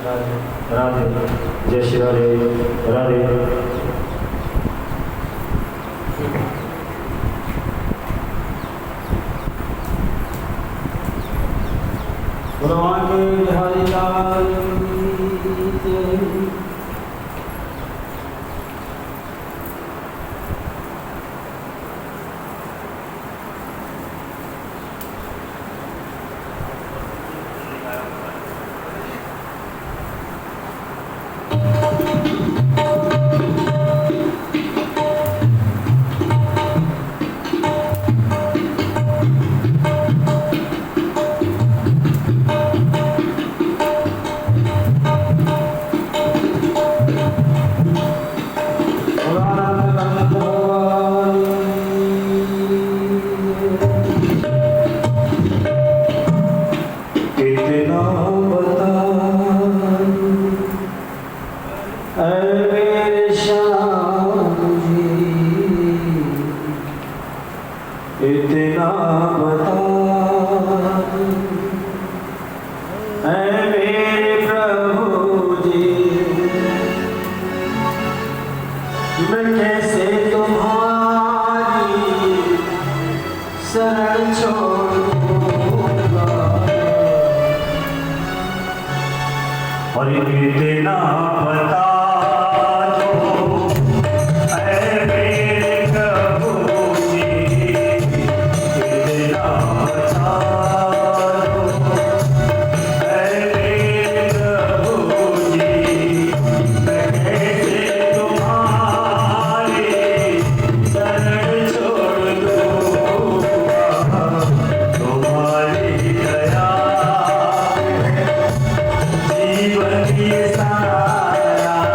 राधे जय श्री राधे राधे। भगवान के बिहारी लाल की इतना बता ऐ मेरे प्रभु जी, मैं कैसे तुम्हारी शरण छोड़ूंगा। और इतना बता जीवन की सारा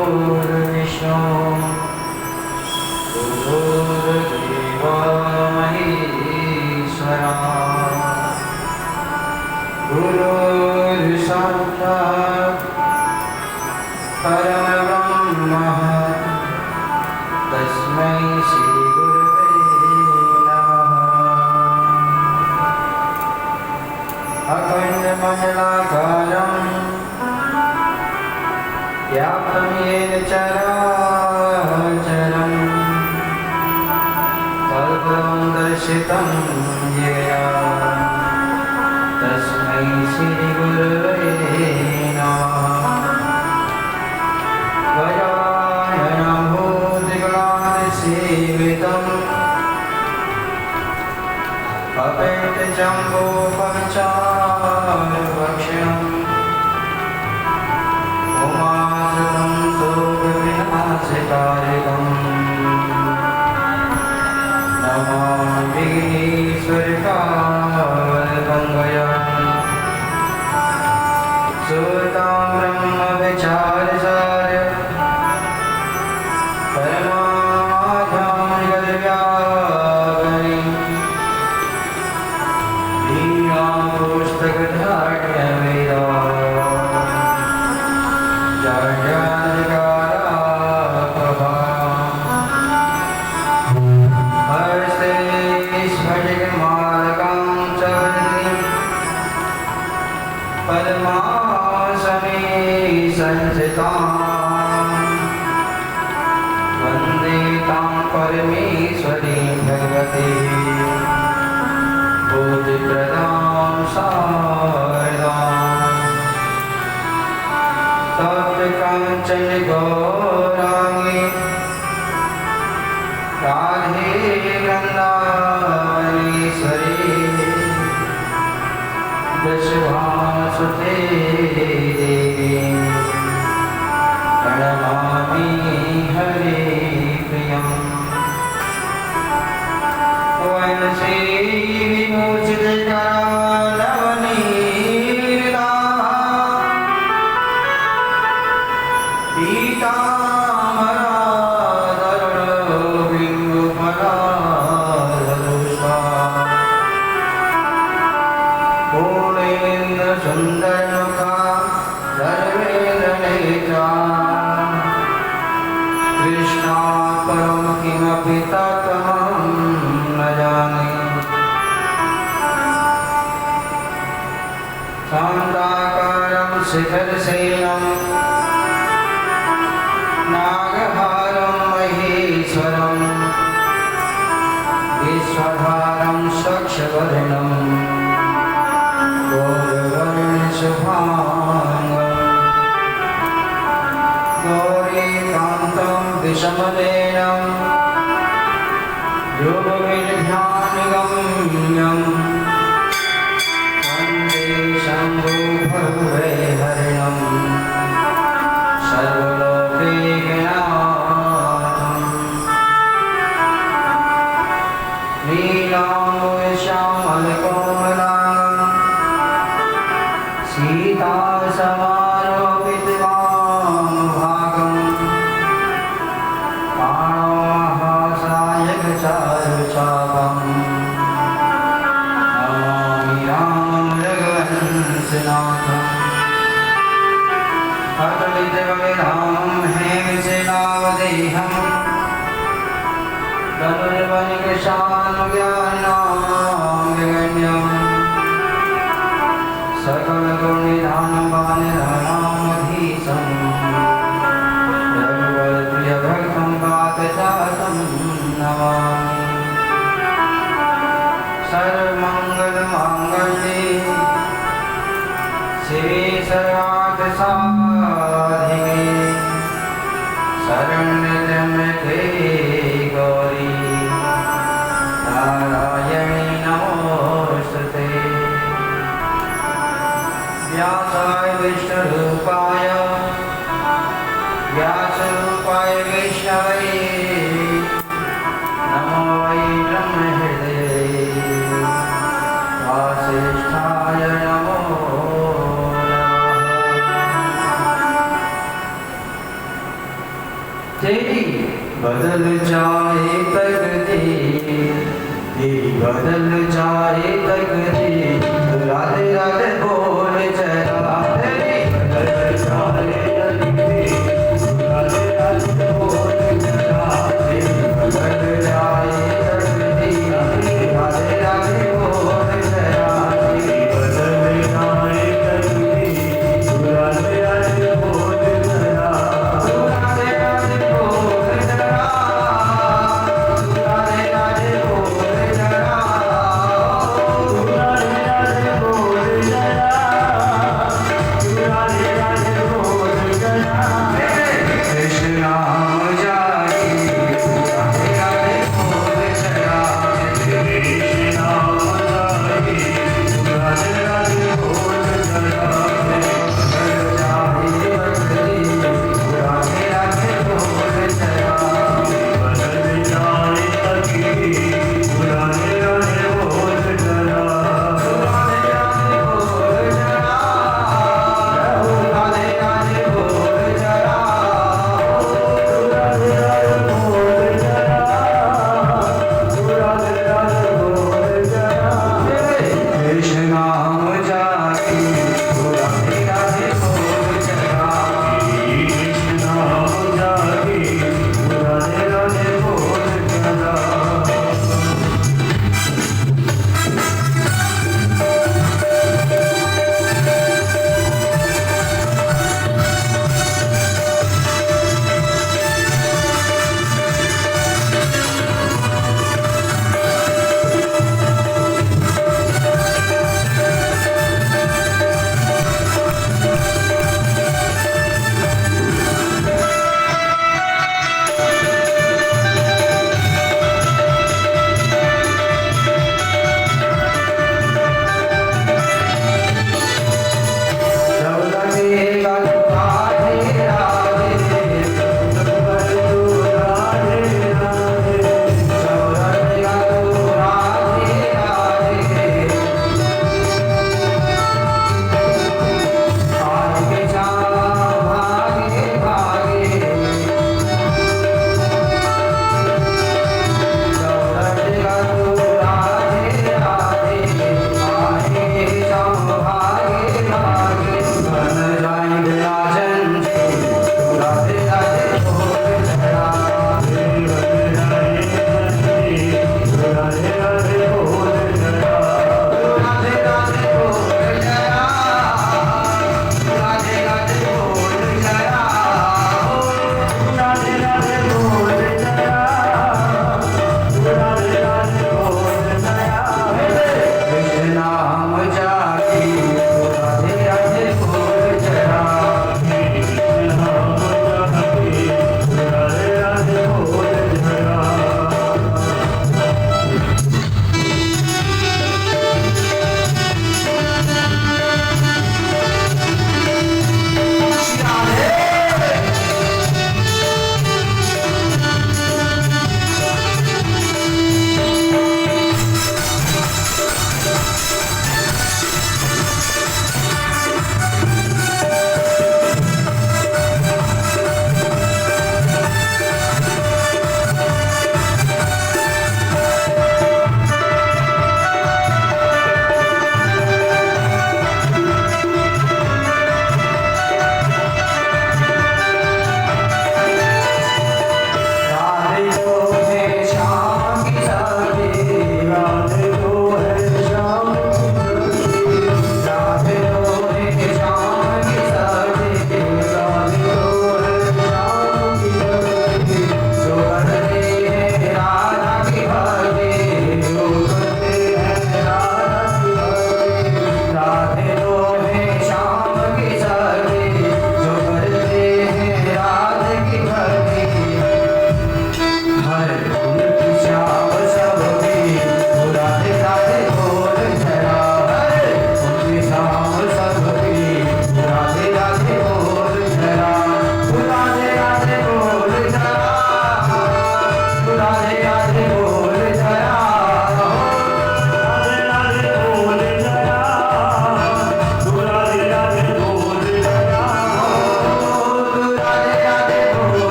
गुरुर्विष्णु गुरुर्देवो महेश्वरा गुरुर्साक्षात् परब्रह्म तस्मै श्री गुरवे नमः। अखण्डमण्डलाकारं व्याप्तं येन चराचरं तद्भुवं दर्शितं येन तस्मै श्रीगुरवे नमः। गजाननं भूतगणाधिसेवितम् अपेतजम्बोपचारभक्ष्यम् उमासुतं शोकविनाशकारिकम् नमामि विघ्नेश्वरं वन्दे तां परमेश्वरी भगवती बोधिप्रदां शारदां तप्तकाञ्चन गौराङ्गी राधे वृन्दावनेश्वरी वृषभानुसुते देवी प्रणमामि हरे प्रियम् वंशी विमोचितकरालवनीला पीताम्बराधरणबिम्बफलाधनुषा पूर्णेन्द्रसुन्दरमुखा सर्वेन्द्रनेत्रा कृष्णात् परं किमपि तत्त्वमहं न जाने शान्ताकारं शिखरसेनं नागहारं महेश्वरं विश्वधारं स्वच्छवर्णं गौरवर्णशुभाङ्गम् गौरीकान्तं विषमदेनं योगविध्यानगम्यं वन्दे शम्भुभुवैहरिणं सर्वलोकैकनाथं नीलाम्बुश्यामलकोमलाङ्गं सीतासमारोपितवामभागम् चारुचापम् नमामि रामं रघुवंशनाथम् अतुलितविरामं हेमसेनावदेहं धनुर्वनिकृशानुज्ञानां सकलगुणनिधानवानिधानामधीशं रघुवरप्रियभक्तं पातजातं नमामि सर्वमङ्गलमाङ्गल्ये शिवे सर्वार्थसाधिके शरण्यत्र्यम्बके गौरी नारायणी नमोस्तुते व्यासाय विष्णुरूपाय व्यासरूपाय विष्णवे नमो वै ब्रह्महृदये वासिष्ठाय नमो तेरी बदल जाए प्रकृति तेरी बदल जाए प्रकृति राधे राधे बोल जरा तेरी बदल जाए प्रकृति राधे राधे बोल जरा तेरी बदल जाए प्रकृति राधे राधे बोल जरा तेरी बदल जाए प्रकृति राधे राधे बोल जरा राधे राधे बोल जरा राधे राधे बोल जरा राधे राधे बोल जरा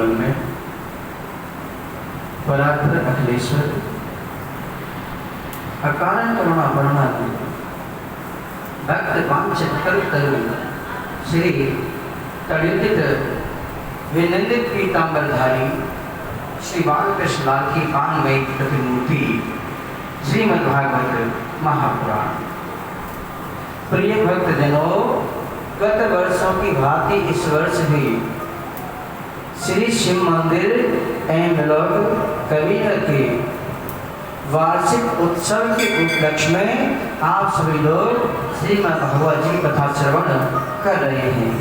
कमल में परात्पर अखिलेश्वर अकारण करुणा वर्णा भक्त वांछित तरु श्री तड़ित विनंदित पीतांबरधारी श्री बालकृष्ण लाल की कानमयी प्रतिमूर्ति श्रीमद्भागवत महापुराण। प्रिय भक्तजनों, गत वर्षों की भांति इस वर्ष भी श्री शिव मंदिर एमलोग कबीर के वार्षिक उत्सव के उपलक्ष्य में आप सभी लोग श्रीमद् भागवत जी कथा श्रवण कर रहे हैं।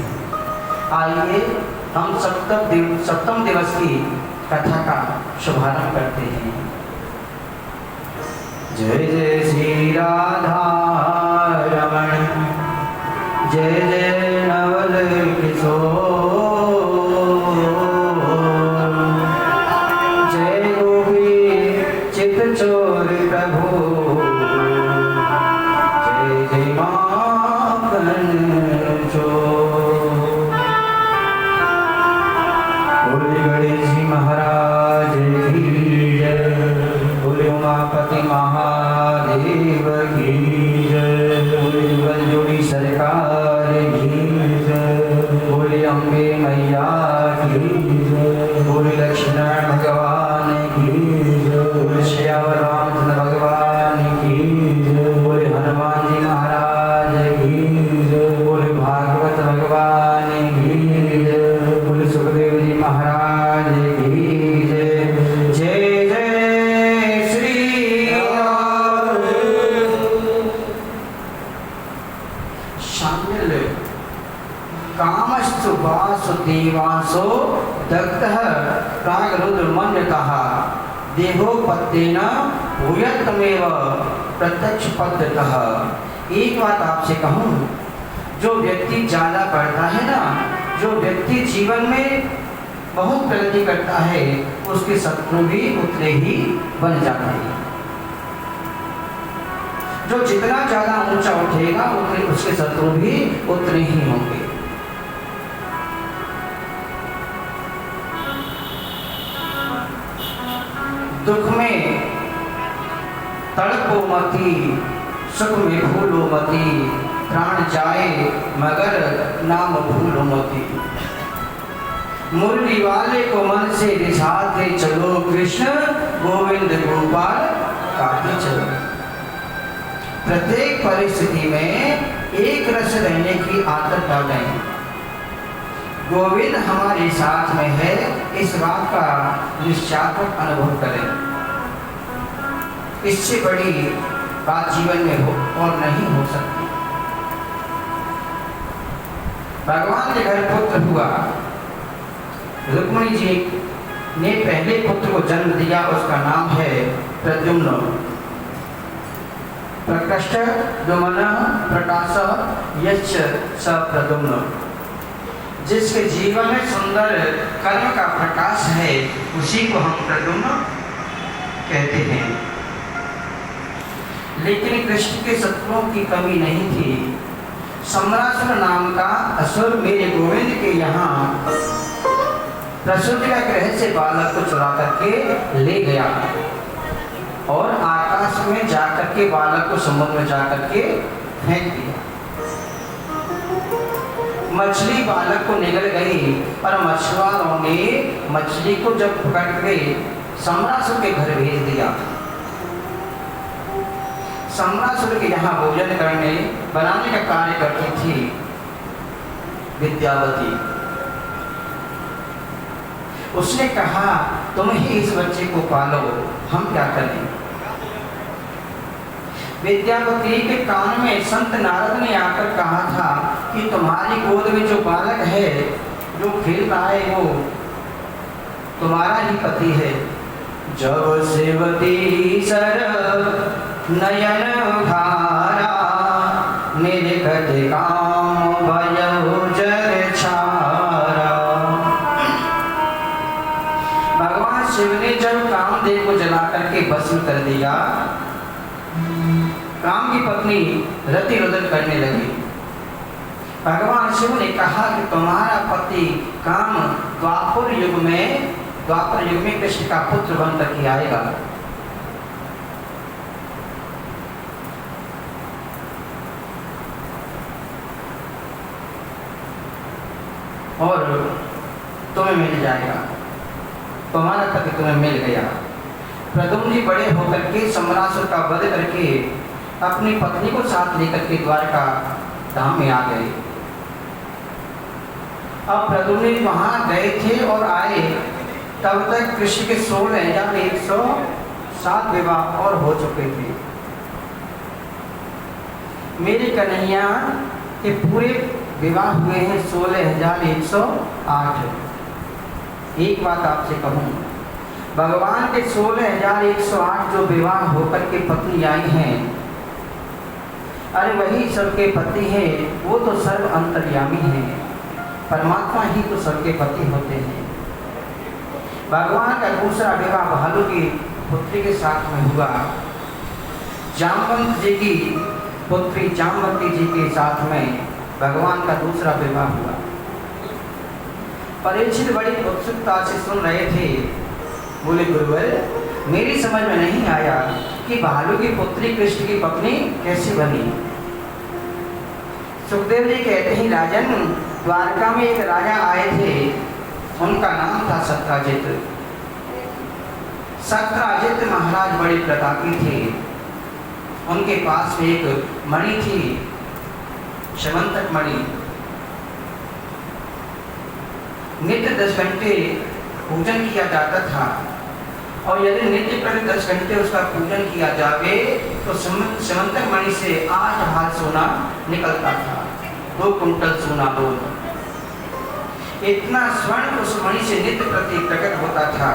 आइए हम सप्तम दिवस की कथा का शुभारंभ करते हैं। जय जय श्री राधा रमण, जय जय नवल किशोर, जय गोपी चित चोर प्रभु, जय जय माखन चोर। बोले गणेश जी महाराज की जय, बोले उमापति महादेव की जय, बोले जुगल जोड़ी सरकार की जय, बोले अम्बे मैया की जय, बोले लक्ष्मण भगवान की जय, बोले श्यावर रामचंद्र भगवान की जय, बोले हनुमान जी महाराज की जय, बोले भागवत भगवान की जय, बोले सुखदेव जी महाराज की जय। जय जय श्री राम। शामिल कामस्तु वासुदेवांसो दग्धः प्रागरुद्रमन्यतः देहोपत्तेन भूयत्तमेव प्रत्यक्षपद्धतः। एक बात आपसे कहूँ, जो व्यक्ति ज़्यादा पढ़ता है ना, जो व्यक्ति जीवन में बहुत प्रगति करता है, उसके शत्रु भी उतने ही बन जाते हैं। जो जितना ज़्यादा ऊंचा उठेगा उतने उसके शत्रु भी उतने ही होंगे। दुख में तड़पो मती, सुख में भूलो मती, प्राण जाए मगर नाम भूलो मती। मुरली वाले को मन से रिझाते चलो, कृष्ण गोविंद गोपाल गाते चलो। प्रत्येक परिस्थिति में एक रस रहने की आदत डालें। गोविंद हमारे साथ में है, इस बात का निश्चयात्मक अनुभव करें। इससे बड़ी बात जीवन में हो और नहीं हो सकती। भगवान के घर पुत्र हुआ, रुक्मिणी जी ने पहले पुत्र को जन्म दिया, उसका नाम है प्रद्युम्न। प्रकृष्ट द्युमन प्रकाश यच्च स प्रद्युम्न। जिसके जीवन में सुंदर कर्म का प्रकाश है, उसी को हम प्रद्युम्न कहते हैं। लेकिन कृष्ण के शत्रुओं की कमी नहीं थी। सम्रासुर नाम का असुर मेरे गोविंद के यहाँ प्रसूति का ग्रह से बालक को चुरा करके ले गया और आकाश में जाकर के बालक को समुद्र में जाकर के फेंक दिया। मछली बालक को निगल गई और मछुआरों ने मछली को जब पकड़ के सम्रासुर के घर भेज दिया। सम्रासुर के यहाँ भोजन करने बनाने का कार्य करती थी विद्यावती। उसने कहा, तुम ही इस बच्चे को पालो, हम क्या करें। विद्यावती के कान में संत नारद ने आकर कहा था कि तुम्हारी गोद में जो बालक है, जो खेल रहा है, वो तुम्हारा ही पति है। जब सेवती सर नयन धारा, निरखत काम भयउ जर छारा। भगवान शिव ने जब कामदेव को जला करके भस्म कर दिया, काम की पत्नी रति रुदन करने लगी। भगवान शिव ने कहा कि तुम्हारा पति काम द्वापर युग में कृष्ण का पुत्र बन करके आएगा। और तुम्हें मिल जाएगा, तुम्हारा पति तुम्हें मिल गया। प्रद्युम्न जी बड़े होकर के सम्रासुर का वध करके अपनी पत्नी को साथ लेकर के द्वारका धाम में आ गए। अब प्रद्युम्न जी वहां गए थे और आए, तब तक कृष्ण के 16,107 विवाह और हो चुके थे। मेरे कन्हैया के पूरे विवाह हुए हैं 16,108। एक बात आपसे कहूँ, भगवान के 16,108 जो विवाह होकर के पत्नी आई हैं, अरे वही सबके पति हैं, वो तो सर्व अंतर्यामी हैं, परमात्मा ही तो सबके पति होते हैं। भगवान का दूसरा विवाह भालू की पुत्री के साथ में हुआ। जामवंत जी की पुत्री जामवती जी के साथ में भगवान का दूसरा विवाह हुआ। परीक्षित बड़ी उत्सुकता से सुन रहे थे। बोले गुरुवर, मेरी समझ में नहीं आया कि भालू की पुत्री कृष्ण की पत्नी कैसे बनी। सुखदेव जी कहते हैं, राजन, द्वारका में एक राजा आए थे, उनका नाम था सत्राजित। सत्राजित महाराज बड़े प्रतापी थे। उनके पास में एक मणि थी, शमंतक मणि। नित्य 10 घंटे पूजन किया जाता था, और यदि नित्य प्रति 10 घंटे उसका पूजन किया जावे तो शमंतक मणि से 8 हाथ सोना निकलता था, 2 कुंटल सोना रोज। इतना स्वर्ण उस मणि से नित्य प्रति प्रकट होता था।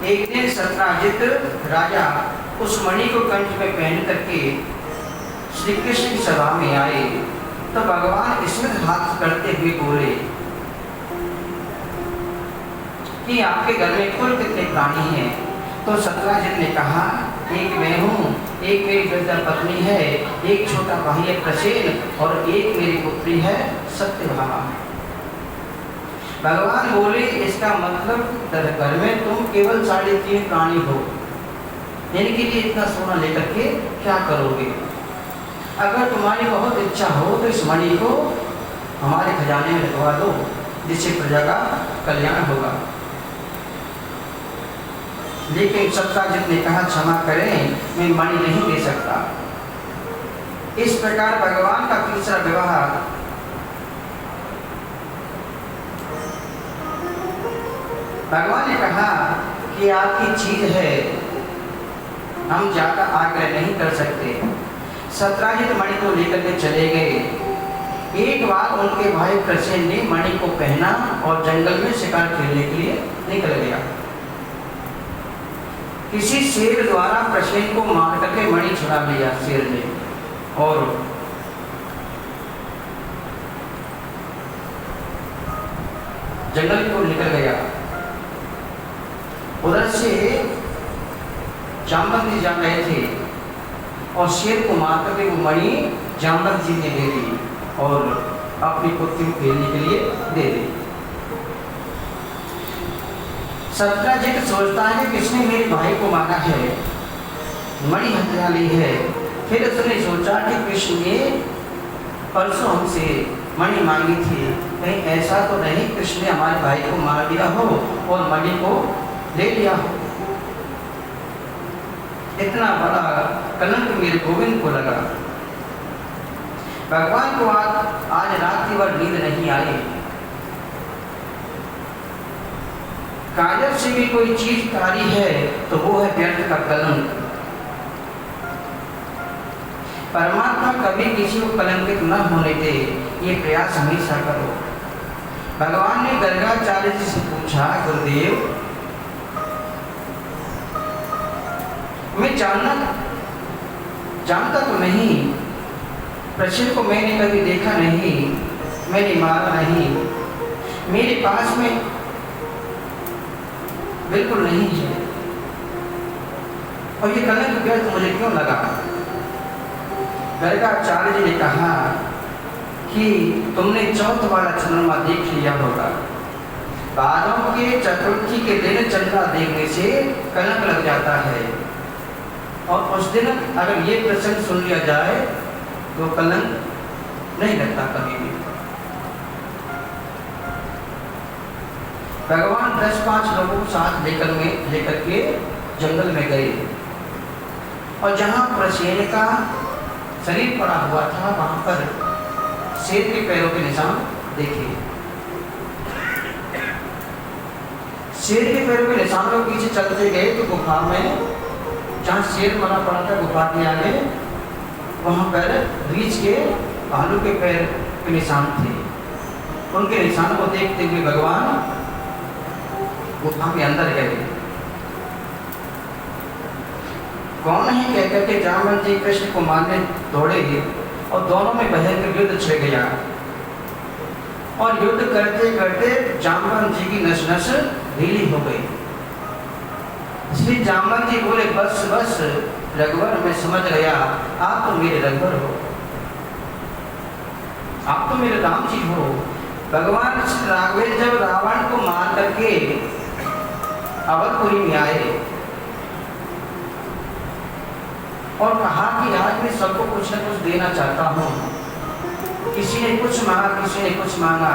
एक दिन सत्राजित राजा उस मणि को कंठ में पहन करके श्री कृष्ण की सभा में आए, तो भगवान स्मित हाथ करते हुए बोले कि आपके घर में कुल कितने प्राणी हैं। तो सत्राजित ने कहा, एक मैं हूँ, एक मेरी वृद्धा पत्नी है, एक छोटा भाई है प्रसेन, और एक मेरी पुत्री है सत्यभामा। भगवान बोले, इसका मतलब घर में तुम केवल 3.5 प्राणी हो, इनके लिए इतना सोना लेकर के क्या करोगे? अगर तुम्हारी बहुत इच्छा हो तो इस मणि को हमारे खजाने में रखवा दो, जिससे प्रजा का कल्याण होगा। लेकिन सत्राजित ने कहा, क्षमा करें, मैं मणि नहीं दे सकता। इस प्रकार भगवान का तीसरा विवाह भगवान ने कहा कि आपकी चीज है, हम ज्यादा आग्रह नहीं कर सकते। सत्राजित मणि को लेकर के चले गए। एक बार उनके भाई प्रसेन ने मणि को पहना और जंगल में शिकार खेलने के लिए निकल गया। किसी शेर द्वारा प्रसेन को मार करके मणि छुड़ा लिया शेर ने, और जंगल को निकल गया। उधर से जामवंत जी जा रहे थे और शेर को मार करके वो मणि जामवंत जी ने ले ली और अपनी पुत्री को खेलने के लिए दे दी। सत्राजित सोचता है कि किसने मेरे भाई को मारा है, मणि हत्या ली है। फिर उसने सोचा कि कृष्ण ने परसों हमसे मणि मांगी थी, कहीं ऐसा तो नहीं कृष्ण ने हमारे भाई को मार दिया हो और मणि को ले लिया हो। इतना बड़ा कलंक मेरे गोविंद को लगा। भगवान को आज रात्रि भर नींद नहीं आई। काजल से भी कोई चीज कारी है तो वो है व्यर्थ का कलंक। परमात्मा कभी किसी को कलंकित न होने दे, ये प्रयास हमेशा करो। भगवान ने गर्गाचार्य जी से पूछा, गुरुदेव, मैं जानता तो नहीं, प्रसेन को मैंने कभी देखा नहीं, मैंने मारा नहीं, मेरे पास में बिल्कुल नहीं है, और ये कलंक व्यर्थ मुझे क्यों लगा? गर्गाचार्य जी ने कहा कि तुमने चौथ वाला चंद्रमा देख लिया होगा। बालों के चतुर्थी के दिन चंद्रमा देखने से कलंक लग जाता है, और उस दिन अगर ये प्रसंग सुन लिया जाए तो कलंक नहीं लगता कभी भी। भगवान 10-5 लोगों को साथ लेकर के जंगल में गए, और जहाँ प्रसेन का शरीर पड़ा हुआ था वहाँ पर शेर के पैरों के निशान देखे। शेर के पैरों के निशान को पीछे चलते गए तो गुफा में जहाँ शेर मरा पड़ा था गुफा के आगे, वहाँ पर रीछ के भालू के पैर के निशान थे। उनके निशान को देखते हुए भगवान गुफा के अंदर गए। कौन है कहकर के जामवंत जी कृष्ण को मारने दौड़े, और दोनों में भयंकर युद्ध छिड़ गया, और युद्ध करते करते जामवंत जी की नस नस ढीली हो गई। इसलिए जामवंत जी बोले, बस बस रघुवर, मैं समझ गया आप तो मेरे रघुवर हो, आप तो मेरे राम जी हो। भगवान श्री राघवेंद्र जब रावण को मार करके अवधपुरी में आए और कहा कि आज मैं सबको कुछ न कुछ देना चाहता हूँ। किसी ने कुछ मांगा, किसी ने कुछ मांगा,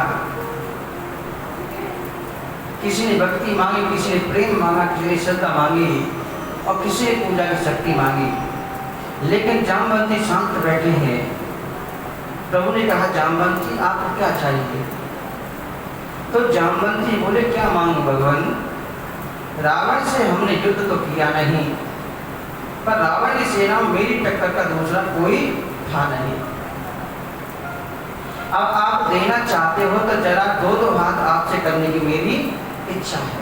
किसी ने भक्ति मांगी, किसी ने प्रेम मांगा, किसी ने श्रद्धा मांगी, और किसी ने पूजा की शक्ति मांगी। लेकिन जामवंत जी शांत बैठे हैं। प्रभु ने कहा, जामवंत जी आपको क्या चाहिए? तो जामवंत जी बोले, क्या मांगू भगवान? रावण से हमने युद्ध तो किया नहीं, पर रावण की सेना में मेरी टक्कर का दूसरा कोई था नहीं। अब आप देना चाहते हो तो जरा दो हाथ आपसे करने की मेरी इच्छा है।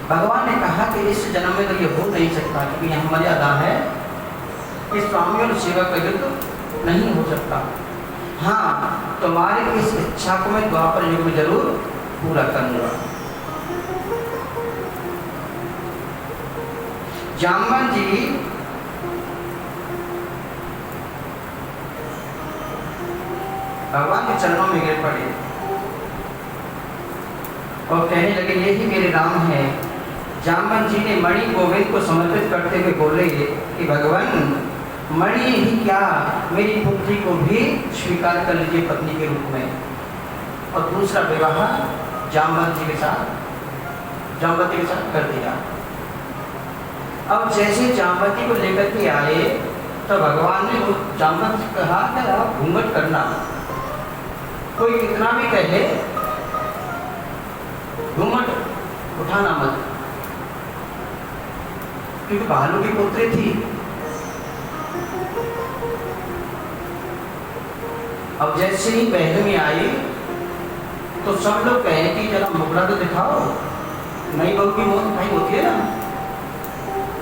भगवान ने कहा कि इस जन्म में तो ये हो नहीं सकता, क्योंकि यहाँ मर्यादा है कि स्वामी और सेवक का युद्ध नहीं हो सकता। हाँ, तुम्हारी इस इच्छा को मैं द्वापर युग में जरूर पूरा करूंगा। जामवंत जी भगवान के चरणों में गिर पड़े और कहने लगे, यही मेरे राम है। जामवंत जी ने मणि गोविंद को समर्पित करते हुए बोले कि भगवान, मणि ही क्या, मेरी पुत्री को भी स्वीकार कर लीजिए पत्नी के रूप में। और दूसरा विवाह जामवंती के साथ कर दिया। अब जैसे जामवती को लेकर के आए तो भगवान ने जामवंत से कहा कि आप घूंघट करना, कोई कितना भी कहे घूंघट उठाना मत, क्योंकि भालू की पुत्री थी। अब जैसे ही पहले में आई तो सब लोग कहे कि जरा मुखड़ा तो दिखाओ, नई बहू की मौत भाई होती है ना,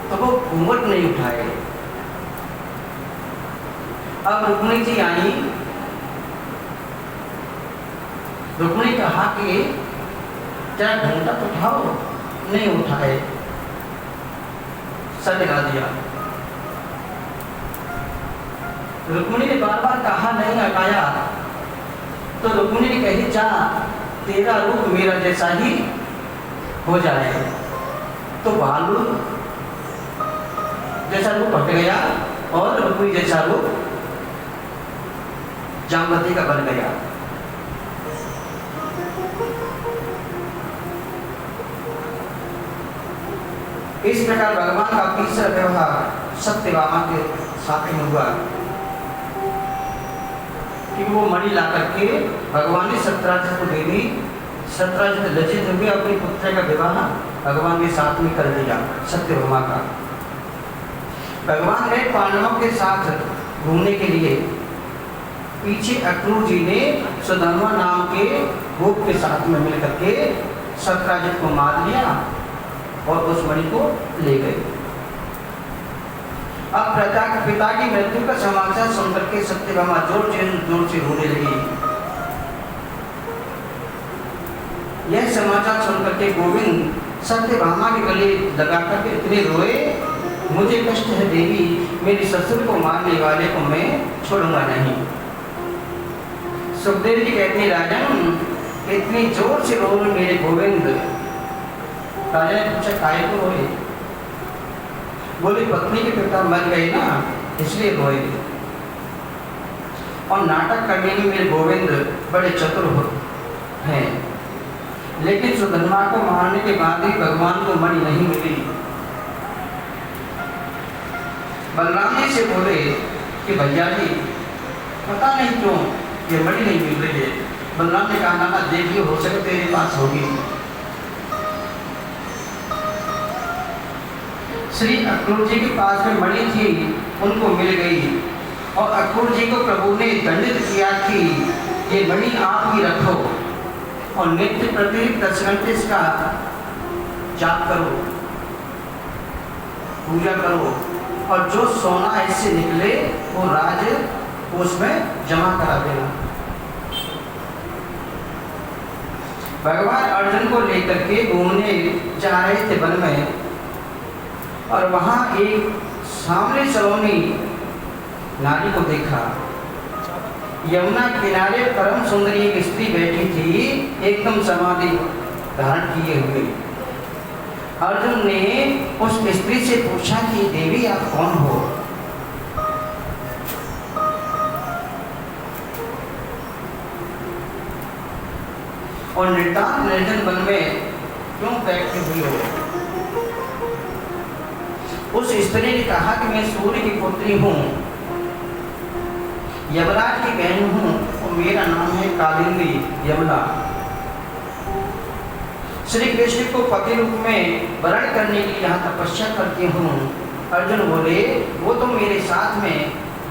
तो वो घूंघट नहीं उठाए। अब रुक्मिणी जी आई, रुक्मिणी कहा कि जरा घूंघटा तो उठाओ, नहीं उठाए, सर लगा दिया। रुक्मिणी ने बार बार कहा, नहीं हटाया, तो रुक्मिणी ने कही, जा तेरा रूप मेरा जैसा ही हो जाए। तो भालू जैसा रूप हट गया और रुक्मिणी जैसा रूप जामवती का बन गया। इस प्रकार भगवान का तीसरा व्यवहार सत्यभामा के साथ में हुआ कि वो मणि ला करके भगवान ने सत्यराज को दे दी। सत्यराज लज्जित हुए, अपनी पुत्र का विवाह भगवान के साथ में कर दिया सत्यभामा का। भगवान गए पांडवों के साथ घूमने के लिए। पीछे अक्रूर जी ने सुदामा नाम के गोप के साथ में मिलकर के सत्यराज को मार लिया और उस मणि को ले गए। अब पिता की मृत्यु का समाचार सुनकर के सत्यभामा जोर से रोने लगी। यह समाचार सुनकर के गोविंद सत्यभामा के गले लगा करके इतने रोए, मुझे कष्ट है देवी, मेरे ससुर को मारने वाले को मैं छोड़ूंगा नहीं। सुखदेव जी कहते हैं राजन इतनी जोर से रो मेरे गोविंद। राजा ने पूछा काहे को रोए? बोले पत्नी के पिता मर गए ना इसलिए रोए। और नाटक करने में मेरे गोविंद बड़े चतुर हैं, लेकिन सुधर्मा को मारने के बाद भी भगवान को मणि नहीं मिली। बलराम जी से बोले कि भैया जी पता नहीं क्यों ये मणि नहीं मिल रही है। बलराम ने कहा ना देखिए हो सके तेरे पास होगी। श्री अक्रूर जी के पास में मणि थी, उनको मिल गई और अक्रूर जी को प्रभु ने दंडित किया कि ये मणि आप ही रखो और नित्य प्रति 10 घंटे इसका जाप करो, पूजा करो और जो सोना इससे निकले वो राज उसमें जमा करा देना। भगवान अर्जुन को लेकर के घूमने जा रहे थे वन में और वहां एक सामने सलोनी नारी को देखा। यमुना किनारे परम सुंदरी एक स्त्री बैठी थी, एकदम समाधि धारण किए हुए। अर्जुन ने उस स्त्री से पूछा कि देवी आप कौन हो? और निर्ताप निर्जन वन में क्यों बैठी हुई हो? उस स्त्री ने कहा कि मैं सूर्य की पुत्री हूँ, यमराज की बहन हूँ और मेरा नाम है कालिंदी यमुना। श्री कृष्ण को पति रूप में वरण करने के लिए यहाँ तपस्या करती हूँ। अर्जुन बोले वो तो मेरे साथ में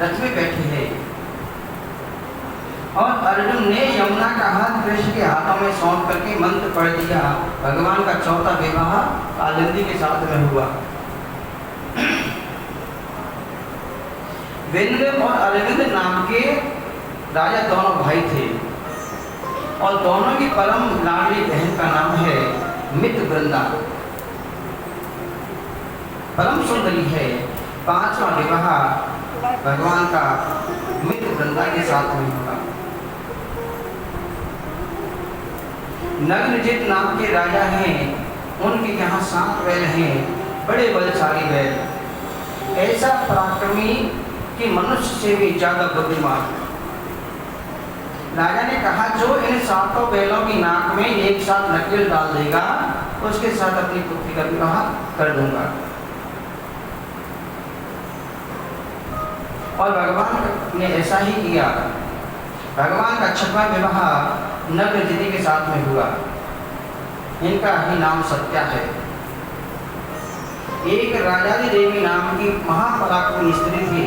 रथ में बैठी है। और अर्जुन ने यमुना का हाथ कृष्ण के हाथों में सौंप करके मंत्र पढ़ दिया। भगवान का चौथा विवाह कालिंदी के साथ में हुआ। विंध्य और अरविंद नाम के राजा दोनों भाई थे और दोनों की परम लाडली बहन का नाम है मित्र वृंदा, परम सुंदरी है। 5वां विवाह भगवान का मित्र वृंदा के साथ में हुआ। नग्नजित नाम के राजा हैं, उनके यहाँ 7 बैल हैं, बड़े बलशाली बैल, ऐसा पराक्रमी कि मनुष्य से भी ज्यादा बुद्धिमान। राजा ने कहा जो इन 7 बैलों की नाक में एक साथ नकेल डाल देगा उसके साथ अपनी पुत्री का विवाह कर दूंगा। और भगवान ने ऐसा ही किया। भगवान का 6वां विवाह नग्नजिति के साथ में हुआ। इनका ही नाम सत्या है। एक राजादी देवी नाम की महापराक्रमी स्त्री थी,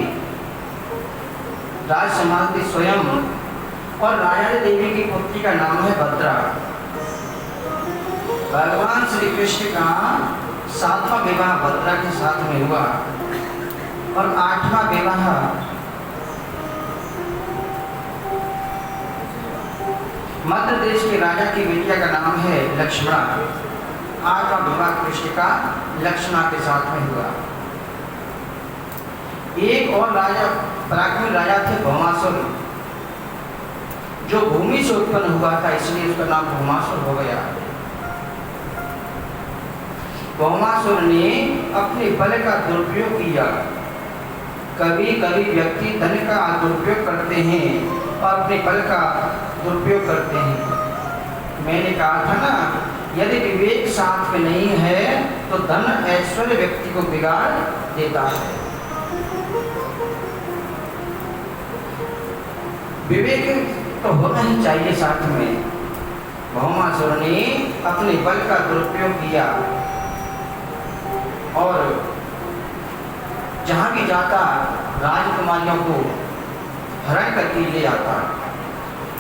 राज संभालती स्वयं, और राजादी देवी की पुत्री का नाम है भद्रा। भगवान श्री कृष्ण का 7वां विवाह भद्रा के साथ में हुआ और 8वां विवाह मध्य देश के राजा की बेटिया का नाम है लक्ष्मणा। 8वां विवाह कृष्ण का लक्ष्मणा के साथ में हुआ। एक और राजा पराक्रमी राजा थे भौमासुर, जो भूमि से उत्पन्न हुआ था इसलिए उसका नाम भौमासुर हो गया। भौमासुर ने अपने बल का दुरुपयोग किया। कभी कभी व्यक्ति धन का दुरुपयोग करते हैं और अपने बल का दुरुपयोग करते हैं। मैंने कहा था ना, यदि विवेक साथ में नहीं है तो धन ऐश्वर्य व्यक्ति को बिगाड़ देता है। विवेक तो होना ही चाहिए साथ में। भौमासुर ने अपने बल का दुरुपयोग किया और जहां भी जाता राजकुमारियों को हरण करके ले आता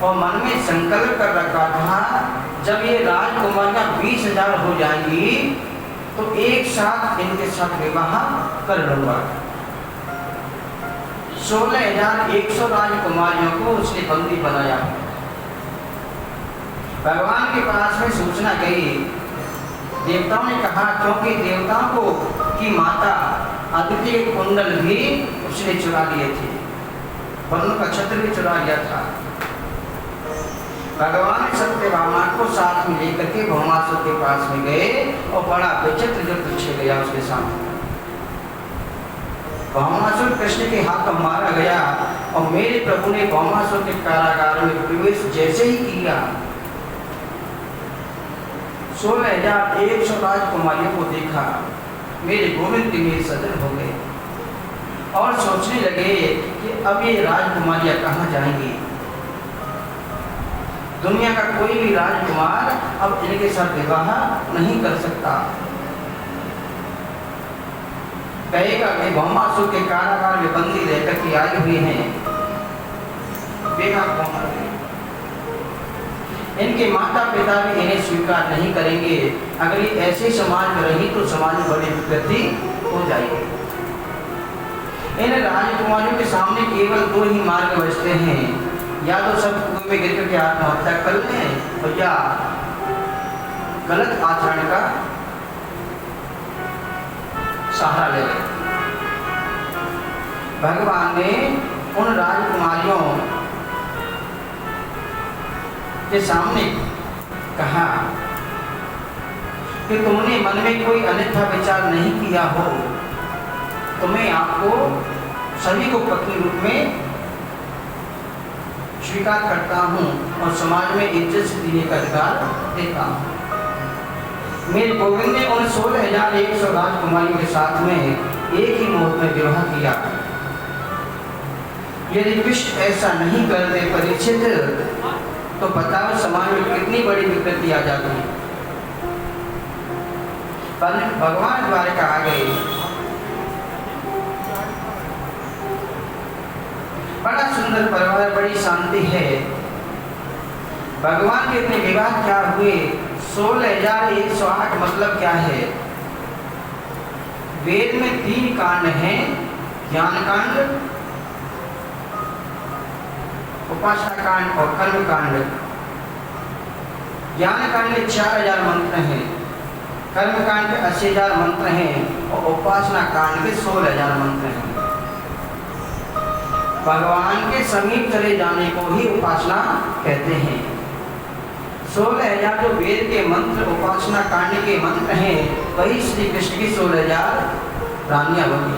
और मन में संकल्प कर रखा था जब ये राजकुमारियां 20,000 हो जाएंगी तो एक साथ इनके साथ विवाह कर लूंगा। 16,100 राजकुमारियों को उसने बंदी बनाया। भगवान के पास में सूचना गई। देवताओं ने कहा क्योंकि देवताओं को की माता अदिति के कुंडल भी उसने चुरा लिए थे, वरुण का छत्र भी चुरा लिया था। भगवान सत्यभामा को साथ में लेकर के भौमासुर के पास में गए और बड़ा विचित्र जो पीछे गया उसके सामने। भौमासुर कृष्ण के हाथ में मारा गया और मेरे प्रभु ने भौमासुर के कारागार में प्रवेश जैसे ही किया 16,100 राजकुमारियों को देखा। मेरे गोविंद के लिए सजन हो गए और सोचने लगे कि अब ये राजकुमारियां कहाँ जाएंगी। दुनिया का कोई भी राजकुमार अब इनके साथ विवाह नहीं कर सकता। कहेगा कि भौमासुर के कारागार में बंदी रहकर के आए हुए हैं, देखा कौन है। इनके माता पिता भी इन्हें स्वीकार नहीं करेंगे। अगर ये ऐसे समाज में रही तो समाज में बड़ी विकृति हो जाएगी। इन राजकुमारियों के सामने केवल 2 ही मार्ग बचते हैं, या तो सब कुएं में गिर करके आत्महत्या कर लें और या गलत आचरण का सहारा ले लें। भगवान ने उन राजकुमारियों के सामने कहा कि तुमने मन में कोई अन्यथा विचार नहीं किया हो तो मैं आपको सभी को पत्नी रूप में स्वीकार करता हूँ और समाज में इज्जत से जीने का अधिकार देता हूँ। मेरे गोविंद ने उन 16,100 राजकुमारियों के साथ में एक ही मुहूर्त में विवाह किया। यदि कृष्ण ऐसा नहीं करते परीक्षित तो बताओ समाज में कितनी बड़ी विकृति आ जाती। पर भगवान द्वारका आ गए। बड़ा सुंदर परिवार, बड़ी शांति है। भगवान के इतने विवाह क्या हुए? 16,108 मतलब क्या है? वेद में 3 कांड हैं, ज्ञान कांड, उपासना कांड और कर्म कांड। ज्ञान कांड में 4,000 मंत्र हैं, कर्म कांड के 80,000 मंत्र हैं और उपासना कांड के 16,000 मंत्र हैं। भगवान के समीप चले जाने को ही उपासना कहते हैं। 16,000 जो वेद के मंत्र उपासना कांड के मंत्र हैं वही श्री कृष्ण की 16,000 रानियां बनी।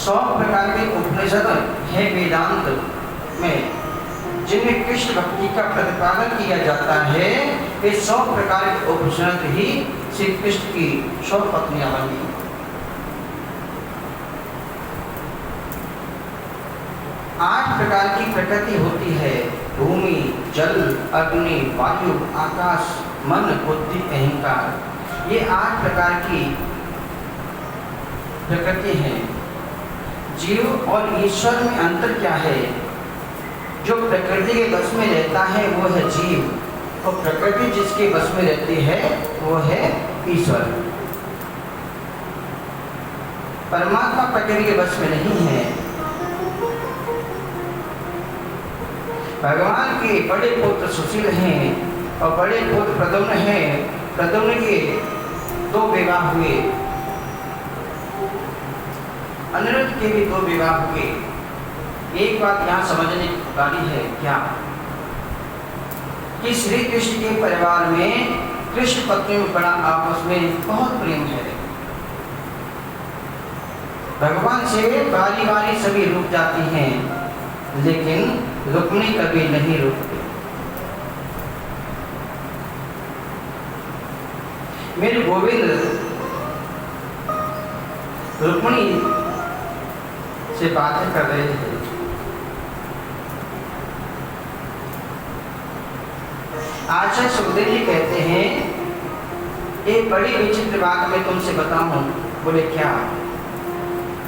100 प्रकार के उपनिषद है वेदांत में जिनमें कृष्ण भक्ति का प्रतिपादन किया जाता है। ये 100 प्रकार के उपनिषद ही श्री कृष्ण की 100 पत्नियां बनी। आठ प्रकार की प्रकृति होती है, भूमि, जल, अग्नि, वायु, आकाश, मन, बुद्धि, अहंकार। ये 8 प्रकार की प्रकृति है। जीव और ईश्वर में अंतर क्या है? जो प्रकृति के बस में रहता है वो है जीव और प्रकृति जिसके बस में रहती है वो है ईश्वर। परमात्मा प्रकृति के बस में नहीं है। भगवान के बड़े पुत्र सुशील हैं और बड़े पुत्र प्रद्युम्न हैं। प्रद्युम्न के 2 विवाह हुए, अनिरुद्ध के भी 2 विवाह हुए। एक बात यहाँ समझने वाली है क्या कि श्री कृष्ण के परिवार में कृष्ण पत्नी में बड़ा आपस में बहुत प्रेम है। भगवान से बारी बारी सभी रुक जाती हैं लेकिन रुक्मिणी कभी नहीं रुकती। मेरे गोविंद रुक्मिणी से बातें कर रहे थे। आचार्य सुखदेव जी कहते हैं एक बड़ी विचित्र बात मैं तुमसे बताऊं। बोले क्या?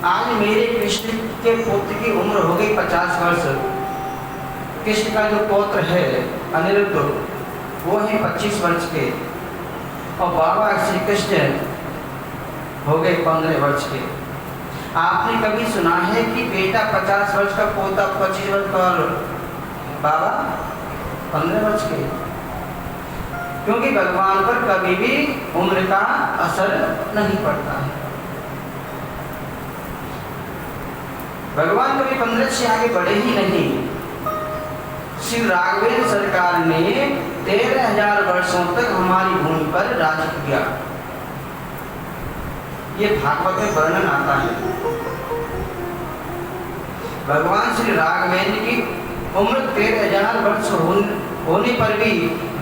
आज मेरे कृष्ण के पुत्र की उम्र हो गई 50 वर्ष। कृष्ण का जो पौत्र है अनिरुद्ध वो है 25 वर्ष के और बाबा श्री कृष्ण हो गए 15 वर्ष के। आपने कभी सुना है कि बेटा 50 वर्ष का, पोता 25 वर्ष का और बाबा 15 वर्ष के? क्योंकि भगवान पर कभी भी उम्र का असर नहीं पड़ता है। भगवान कभी 15 से आगे बढ़े ही नहीं। श्री राघवेंद्र सरकार ने 13,000 वर्षों तक हमारी भूमि पर राज किया। ये भागवत में वर्णन आता है। भगवान श्री राघवेंद्र की उम्र 13,000 वर्ष होने पर भी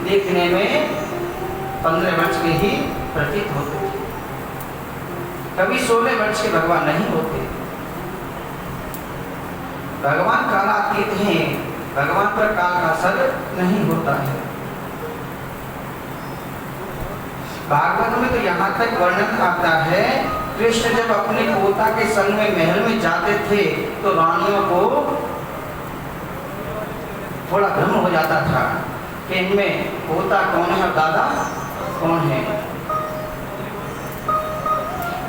देखने में 15 वर्ष के ही प्रतीत होते थे। कभी 16 वर्ष के भगवान नहीं होते। भगवान कालातीत हैं, भगवान पर काल का असर नहीं होता है। भागवत में तो यहाँ तक वर्णन आता है, कृष्ण जब अपने पोता के संग में महल में जाते थे तो रानियों को थोड़ा भ्रम हो जाता था कि इनमें पोता कौन है और दादा कौन है।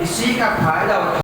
इसी का फायदा उठा